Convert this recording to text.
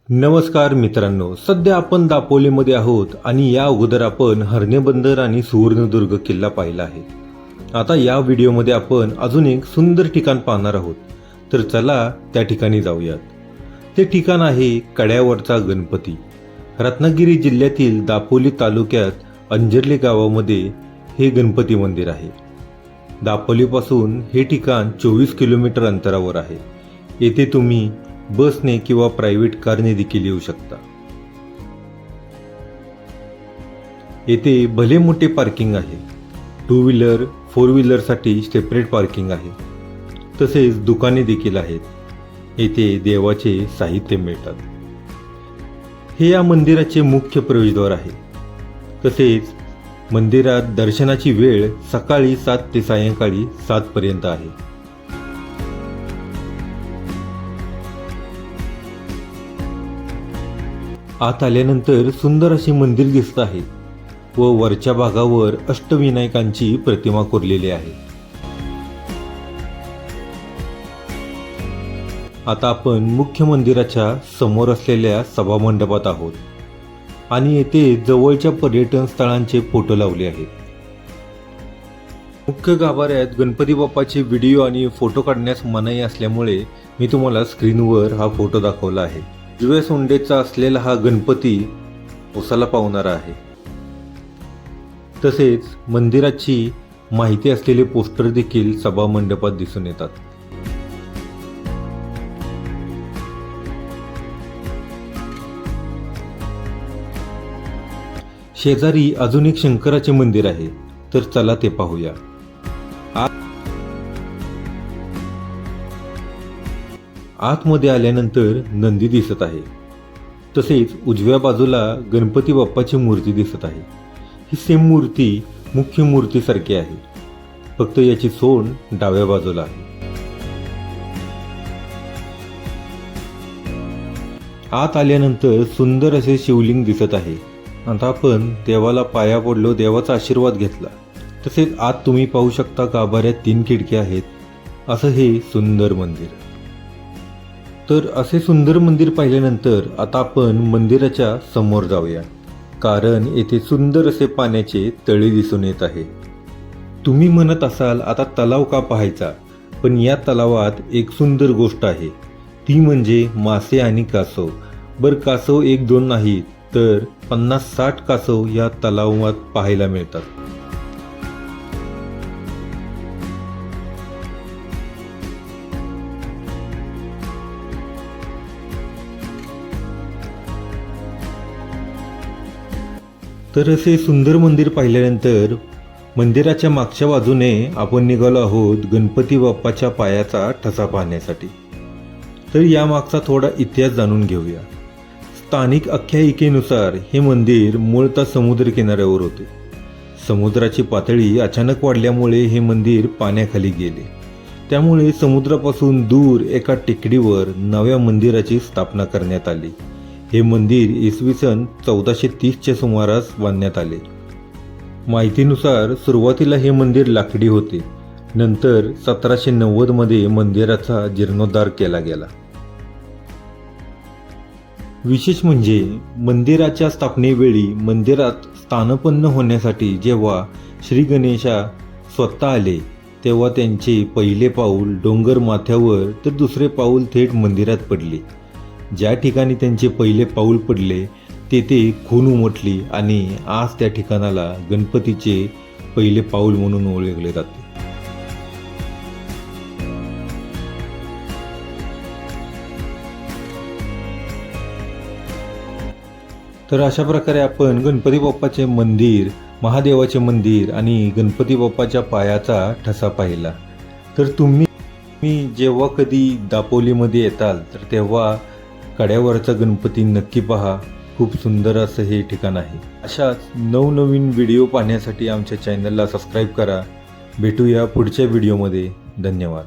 नमस्कार मित्रांनो, सध्या आपण दापोलीमध्ये आहोत आणि या अगोदर आपण हरणे बंदर आणि सुवर्णदुर्ग किल्ला पाहिला आहे। आता या व्हिडिओमध्ये आपण अजून एक सुंदर ठिकाण पाहणार आहोत, तर चला त्या ठिकाणी जाऊयात। ते ठिकाण आहे कड्यावरचा गणपती। रत्नागिरी जिल्ह्यातील दापोली तालुक्यात अंजर्ली गावामध्ये हे गणपती मंदिर आहे। दापोलीपासून हे ठिकाण 24 किलोमीटर अंतरावर आहे। येथे तुम्ही बसने किंवा प्रायव्हेट कारने देखील येऊ शकता। येथे भले मोठे पार्किंग आहे। 2 व्हीलर 4 व्हीलर साठी सेपरेट पार्किंग आहे। तसेच दुकाने देखील आहेत। येथे देवाचे साहित्य मिळतात। हे या मंदिराचे मुख्य प्रवेशद्वार आहे। तसेच मंदिरात दर्शनाची वेळ सकाळी 7 ते सायंकाळी 7 पर्यंत आहे। आत आल्यानंतर सुंदर असे मंदिर दिसत आहे व वरच्या भागावर अष्टविनायकांची प्रतिमा कोरलेली आहे। आता आपण मुख्य मंदिराच्या समोर असलेल्या सभामंडपात आहोत आणि येथे जवळच्या पर्यटन स्थळांचे फोटो लावले आहेत। मुख्य गाभाऱ्यात गणपती बाप्पाचे व्हिडिओ आणि फोटो काढण्यास मनाई असल्यामुळे मी तुम्हाला स्क्रीनवर हा फोटो दाखवला आहे। उजव्या सोंडेचा असलेला हा गणपती ओसाला पावणारा आहे। तसेच मंदिराची माहिती असलेले पोस्टर देखील सभा मंडपात दिसून येतात। शेजारी अजून एक शंकराचे मंदिर आहे, तर चला ते पाहूया। आतमध्ये आल्यानंतर नंदी दिसत आहे। तसेच उजव्या बाजूला गणपती बाप्पाची मूर्ती दिसत आहे। ही सेम मूर्ती मुख्य मूर्तीसारखी आहे, फक्त याची सोंड डाव्या बाजूला आहे। आत आल्यानंतर सुंदर असे शिवलिंग दिसत आहे। आता आपण देवाला पाया पडलो, देवाचा आशीर्वाद घेतला। तसेच आत तुम्ही पाहू शकता गाभाऱ्यात 3 खिडक्या आहेत। असं हे सुंदर मंदिर। तर असे सुंदर मंदिर पाहिल्यानंतर आता आपण मंदिराच्या समोर जाऊया, कारण येथे सुंदर असे पाण्याचे तळे दिसून येत आहे। तुम्ही म्हणत असाल आता तलाव का पाहायचा, पण या तलावात एक सुंदर गोष्ट आहे, ती म्हणजे मासे आणि कासव। कासव 1-2 नाहीत, तर 50-60 कासव या तलावात पाहायला मिळतात। तर असे सुंदर मंदिर पाहिल्यानंतर मंदिराच्या मागच्या बाजूने आपण निघालो आहोत गणपती बाप्पाच्या पायाचा ठसा पाहण्यासाठी। तर यामागचा थोडा इतिहास जाणून घेऊया। स्थानिक आख्यायिकेनुसार हे मंदिर मूळतः समुद्र किनाऱ्यावर होते। समुद्राची पातळी अचानक वाढल्यामुळे हे मंदिर पाण्याखाली गेले। त्यामुळे समुद्रापासून दूर एका टेकडीवर नव्या मंदिराची स्थापना करण्यात आली। हे मंदिर इसवी सन 1430च्या सुमारास बांधण्यात आले। माहितीनुसार सुरुवातीला हे मंदिर लाकडी होते, नंतर 1790 मध्ये मंदिराचा जीर्णोद्धार केला गेला। विशेष म्हणजे मंदिराच्या स्थापनेवेळी मंदिरात स्थानपन्न होण्यासाठी जेव्हा श्री गणेशा स्वतः आले, तेव्हा त्यांचे पहिले पाऊल डोंगर माथ्यावर तर दुसरे पाऊल थेट मंदिरात पडले। ज्या ठिकाणी त्यांचे पहिले पाऊल पडले तेथे खून उमटली आणि आज त्या ठिकाणाला गणपतीचे पहिले पाऊल म्हणून ओळखले जाते। तर अशा प्रकारे आपण गणपती बाप्पाचे मंदिर, महादेवाचे मंदिर आणि गणपती बाप्पाच्या पायाचा ठसा पाहिला। तर तुम्ही जेव्हा कधी दापोलीमध्ये येताल तर तेव्हा कड्यावरचा गणपती नक्की पहा। खूप सुंदर असं हे ठिकाण आहे। अशाच नवनवीन व्हिडिओ पाहण्यासाठी आमच्या चॅनलला सबस्क्राईब करा। भेटूया पुढच्या व्हिडिओमध्ये। धन्यवाद।